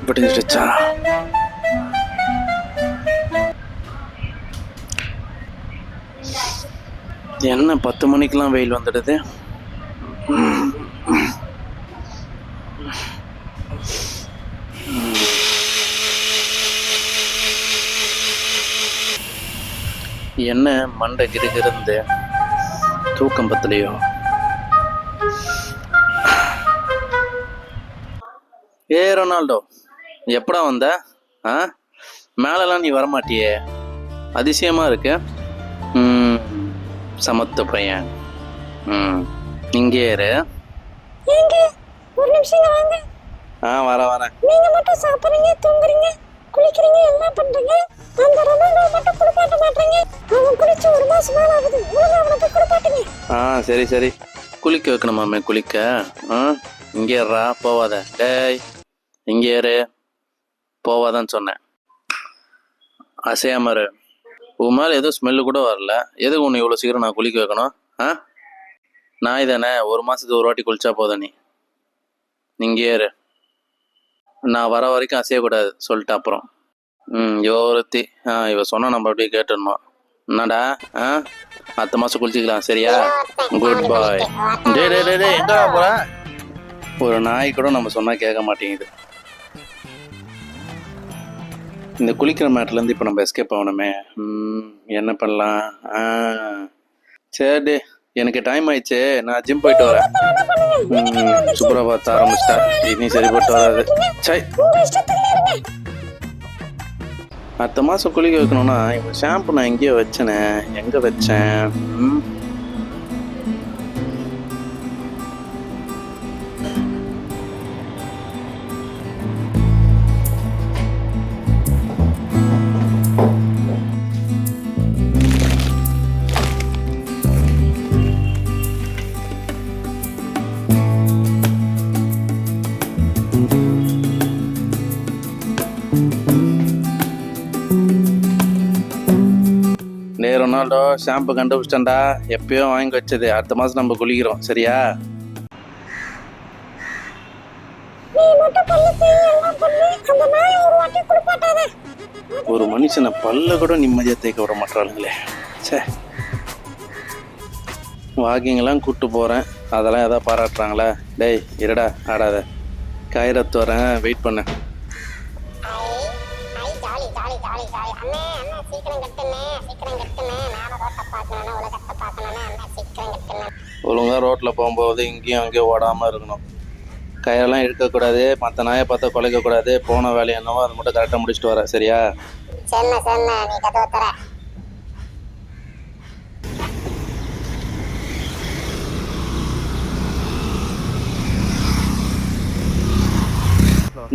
விடிஞ்சிடுச்சா? என்ன 10 மணிக்கெல்லாம் வெயில் வந்துடுது? என்ன மண்டை கிருகிருந்து தூக்கம் பத்தலையோ? ஏ ரொனால்டோ, எப்படா வந்த? மேலெல்லாம் நீ வரமாட்டியே, அதிசயமா இருக்கு. சமத்து பையன். இங்கே இரு. ஒரு நிமிஷம் வாங்க. வரேன். நீங்க மட்டும் சாப்பிடுறீங்க, தூங்குறீங்க, குளிக்கிறீங்க, எல்லாம் பண்றீங்க. அந்த ரொனால்டோ மட்டும் குளிப்பாட்ட மாட்டீங்க. அவன் குளிச்சு 1 மாசம் மேல ஆகுது. ஒழுங்கா அவனை போய் குளிப்பாட்டுங்க. சரி குளிக்க வைக்கணுமாமே? குளிக்க இங்கே இருறா, போவாத. டேய், இங்கே இரு, போவாதான்னு சொன்னேன். அசையாம இரு. உன் மேலே எதுவும் ஸ்மெல்லு கூட வரல. எதுக்கு உன்னை இவ்வளோ சீக்கிரம் நான் குளிக்க வைக்கணும்? நாய் தானே, 1 மாதத்துக்கு 1 வாட்டி குளிச்சா போதும். இங்கே இரு. நான் வர வரைக்கும் அசையக்கூடாது சொல்லிட்டு அப்புறம். இவ ஒருத்தி. இவ சொன்னால் நம்ம அப்படியே கேட்டுடணும். என்னடா, அடுத்த மாதம் குளிச்சிக்கலாம், சரியா? குட் பாய். டே எங்கடா போற? ஒரு நாய் கூட நம்ம சொன்னால் கேட்க மாட்டேங்குது. இந்த குளிக்கிற மேட்லேருந்து இப்போ நம்ம எஸ்கேப் ஆகணுமே. என்ன பண்ணலாம்? சரி, எனக்கு டைம் ஆயிடுச்சு, நான் ஜிம் போயிட்டு வரேன். சுப்ரபாத் ஆரம்பிச்சிட்டா, இனி சரிப்பட்டு வராது. சை, அடுத்த மாதம் குளிக்க வைக்கணும்னா இப்போ ஷாம்பு நான் எங்கேயோ வச்சேனே, எங்கே வச்சேன்? ரொனால்டோ, ஷாம்பு கண்டுபிடிச்சிட்டா. எப்பயோ வாங்கி வச்சது. அடுத்த மாதம் நம்ம குளிக்கிறோம், சரியா? ஒரு மனுஷனை பல்ல கூட நிம்மதியாக தேய்க்க விட மாட்டாளுங்களே. சே, வாக்கிங்கெல்லாம் கூப்பிட்டு போகிறேன், அதெல்லாம் எதாவது பாராட்டுறாங்களா? டேய் இருடா, ஆடாத. கயிறத்து வரேன், வெயிட் பண்ண. ஒழுங்கா ரோட்டில் போகும்போது இங்கேயும் அங்கேயும் ஓடாமல் இருக்கணும். கயிறெல்லாம் இழுக்கக்கூடாது, மற்ற நாயை பார்த்தா குலைக்கக்கூடாது. போன வேலை என்னவோ அதை மட்டும் கரெக்டாக முடிச்சுட்டு வர, சரியா?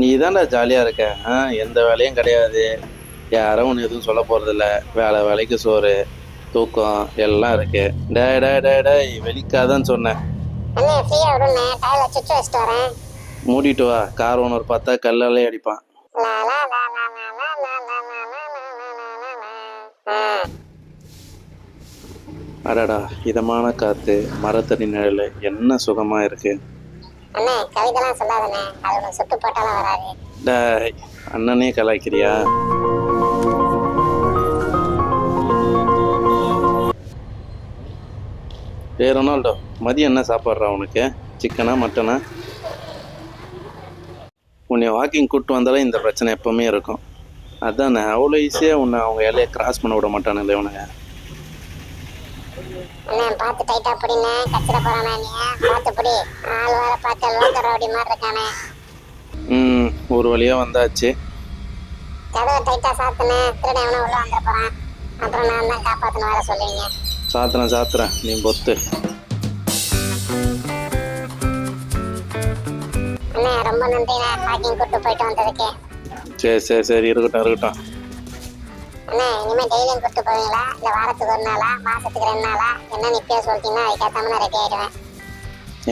நீ தான்டா ஜாலியாக இருக்க. எந்த வேலையும் கிடையாது, யாரும் ஒன்று எதுவும் சொல்ல போகிறதில்ல. வேலைக்கு சோறு, தூக்கம் எல்லாம் இருக்கு. டேய் வெளிக்காதான்னு சொன்னேன். மூடிட்டு வா, கார் ஓனர் பார்த்தா கல்லாலே அடிப்பான். அடடா, இதமான காத்து, மரத்தடி நிழல், என்ன சுகமா இருக்கு. டேய், அண்ணனே கலாய்க்கிறியா? ரொனால்டோ, மதியம் என்ன சாப்பிட்றா உனக்கு? சிக்கனா மட்டனா? உன்னை வாக்கிங் கூப்பிட்டு வந்தாலே இந்த பிரச்சனை எப்பவுமே இருக்கும். அதானே, அவ்வளோ ஈஸியாக உன்னை அவங்க இலையை கிராஸ் பண்ண விட மாட்டானுல்ல இவனுங்க. ஒரு வழியா வந்தாச்சு. சாத்துறேன், நீ பொத்து. ரொம்ப நன்றி, வாக்கிங் கூட்டு போயிட்டு வந்ததுக்கு. சரி இருக்கட்டும். அண்ணா இனிமே டெய்லியும் கூட்டு போவீங்களா இல்ல வாரத்துக்கு ஒரு நாளா மாசத்துக்கு 2 நாளா என்னன்னு இப்பயே சொல்லிட்டீங்கன்னா அதுக்கேற்ற மாதிரி ரெடி ஆயிடுவேன்.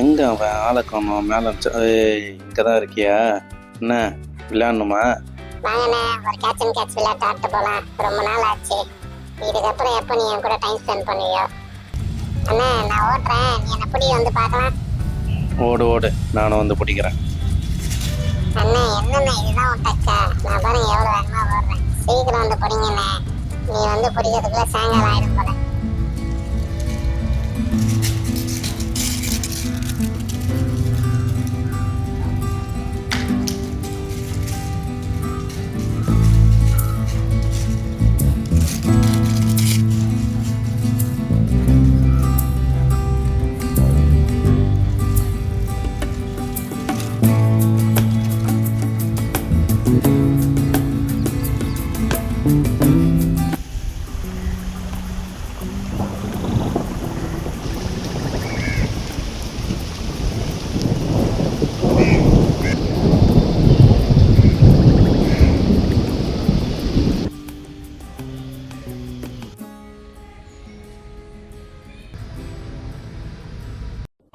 எங்கே அவன் ஆளை காணோம் மேலே இங்கே தான் இருக்கியா? என்ன விளையாடணுமா? வாங்கண்ணே ஒரு கேட்ச் அண்ட் கேட்ச் விளையாட்டு ஆட்டு போலாம். ரொம்ப நாள் ஆச்சு. இதுக்கப்புறம் எப்போ நீ என் கூட டைம் ஸ்பெண்ட் பண்ணுவியோ? அண்ணா நான் ஓட்டுறேன், நீ என்ன பிடி வந்து பார்க்கலாம். ஓடு ஓடு, நானும் வந்து பிடிக்கிறேன். அண்ணா என்னண்ணா இதுதான் உன் டச்சா? நான் பாருங்க எவ்வளோ வேகமாக ஓடுறேன். சீக்கிரம் வந்து பிடிங்கண்ணே. நீ வந்து பிடிக்கிறதுக்குள்ள சாயங்காலம் ஆயிடும் போல.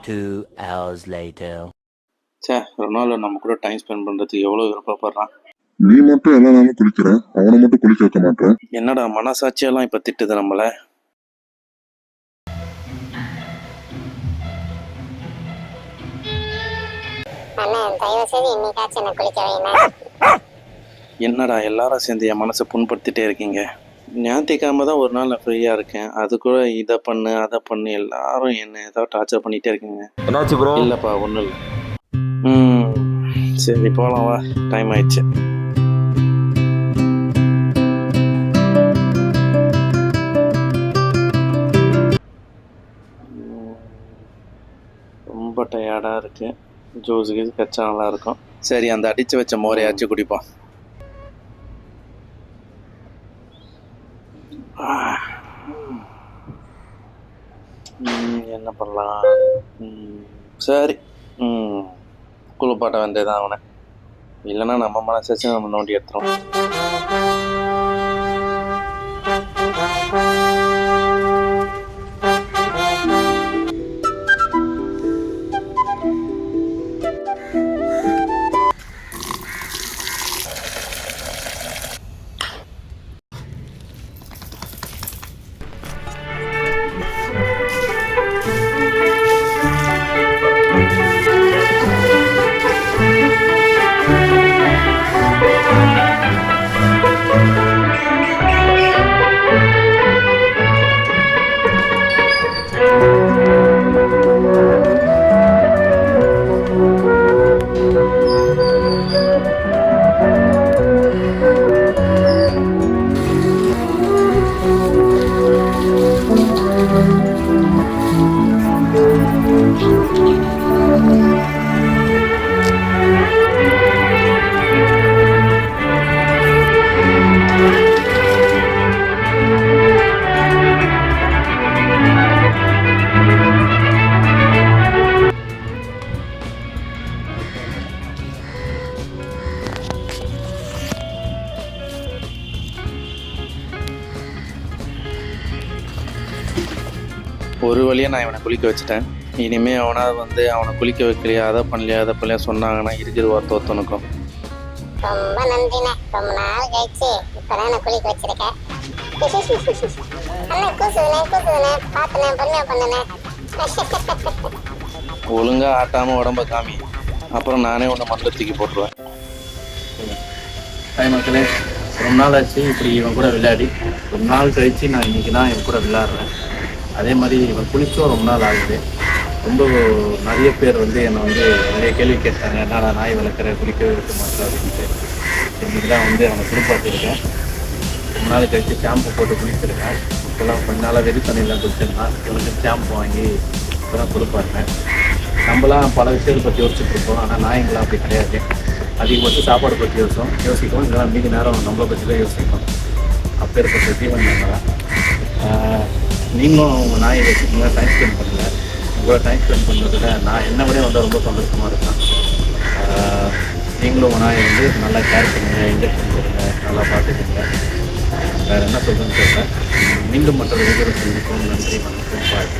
Two hours later. சே, ரொனால்டோ நம்ம கூட டைம் ஸ்பெண்ட் பண்ணுறதுக்கு எவ்வளோ விருப்பப்படுறான். நீ மட்டும் எல்லா நாளும் குளிக்கிற, அவனை மட்டும் குளிக்க வைக்க மாட்டேன். என்னடா மனசாட்சியெல்லாம் இப்போ திட்டுது நம்மளை. அண்ணா தயவு செய்து இன்னைக்காச்சும் என்ன குளிக்க வைங்க. என்னடா எல்லாரும் சேர்ந்து என் மனசை புண்படுத்திட்டே இருக்கீங்க. ஞாயிற்றுக்கிழமை தான் ஒரு நாள் நான் ஃப்ரீயாக இருக்கேன், அது கூட இதை பண்ணு அதை பண்ணு எல்லாரும் என்ன ஏதாவது டார்ச்சர் பண்ணிகிட்டே இருக்கீங்க. என்னாச்சு ப்ரோ? இல்லைப்பா ஒன்றும் இல்லை. சரி போகலாம் வா, டைம் ஆயிடுச்சு. ரொம்ப டயர்டாக இருக்கு. ஜூஸ் கீஸ் கச்சா நல்லா இருக்கும். சரி அந்த அடித்து வச்ச மோரையாச்சும் குடிப்போம். என்ன பண்ணலாம்? சரி குளிப்பாட்ட வேண்டியதான் அவனை. இல்லைன்னா நம்ம மனசாச்சு நம்ம நோண்டி எடுத்துரும். ஒரு வழியாக நான் இவனை குளிக்க வச்சுட்டேன். இனிமேல் அவனாவது அவனை குளிக்க வைக்கலையா அதை பண்ணலையா சொன்னாங்கன்னா இருக்குது ஒருத்தனுக்கும். ரொம்ப நன்றிண்ணே, ரொம்ப நாள் கழிச்சு இப்பதான் நான் குளிக்க வச்சிருக்கேன். அண்ணா கூசுதுண்ணே பார்த்துண்ணே பொண்ணு பண்ணுண்ணே. ஒழுங்காக ஆட்டாமல் உடம்ப காமி, அப்புறம் நானே உன்னை மண்ணில் தூக்கி போட்டுருவேன். ஹாய் மக்களே, ரொம்ப நாள் ஆச்சு இப்படி இவன் கூட விளையாடி. ரொம்ப நாள் கழித்து நான் இன்றைக்கி தான் இவன் கூட விளையாடுறேன். அதே மாதிரி இவன் குளிச்சும் ரொம்ப நாள் ஆகுது. ரொம்ப நிறைய பேர் என்னை நிறைய கேள்வி கேட்டாங்க, என்னடா நாய் வளர்க்குற குளிக்க வைக்க மாட்டேன் அப்படின்ட்டு. இன்றைக்கி தான் அவனை குளிப்பாட்டியிருக்கேன். ரொம்ப நாள் கழித்து ஷாம்பு போட்டு குளிச்சிருக்கேன். இப்போலாம் கொஞ்ச நாளாக வெறி தண்ணியெலாம் குளிச்சிருந்தான். இவனுக்கு ஷாம்பு வாங்கி இப்போ தான் குளிப்பாட்டினேன். நம்மளாம் பல விஷயத்தை பற்றி யோசிச்சுட்ருக்கோம், ஆனால் நாய்ங்களாம் அப்படி கிடையாது. அதிகபட்சம் சாப்பாடு பற்றி யோசிக்கும், இதெல்லாம் மீதி நேரம் நம்மளை பற்றி தான் யோசிக்கும். அப்போ இருக்க ஜீவன் தான். நீங்களும் உங்கள் நாயை வச்சுக்கோங்க, டைம் ஸ்பெண்ட் பண்ணுங்கள். உங்களோட டைம் ஸ்பெண்ட் பண்ணுறதுல நான் என்ன விட ரொம்ப சந்தோஷமாக இருக்கேன். நீங்களும் உங்கள் நாயை நல்லா கேர் பண்ணுங்கள், இன்ஜெக்ஷன் கொடுங்க, நல்லா பார்த்துக்கோங்க. வேறு என்ன சொல்கிறேன்னு தெரியல. மீண்டும் மற்ற வீடியோவில் சந்திப்போம். நன்றி, வணக்கம், பாய்.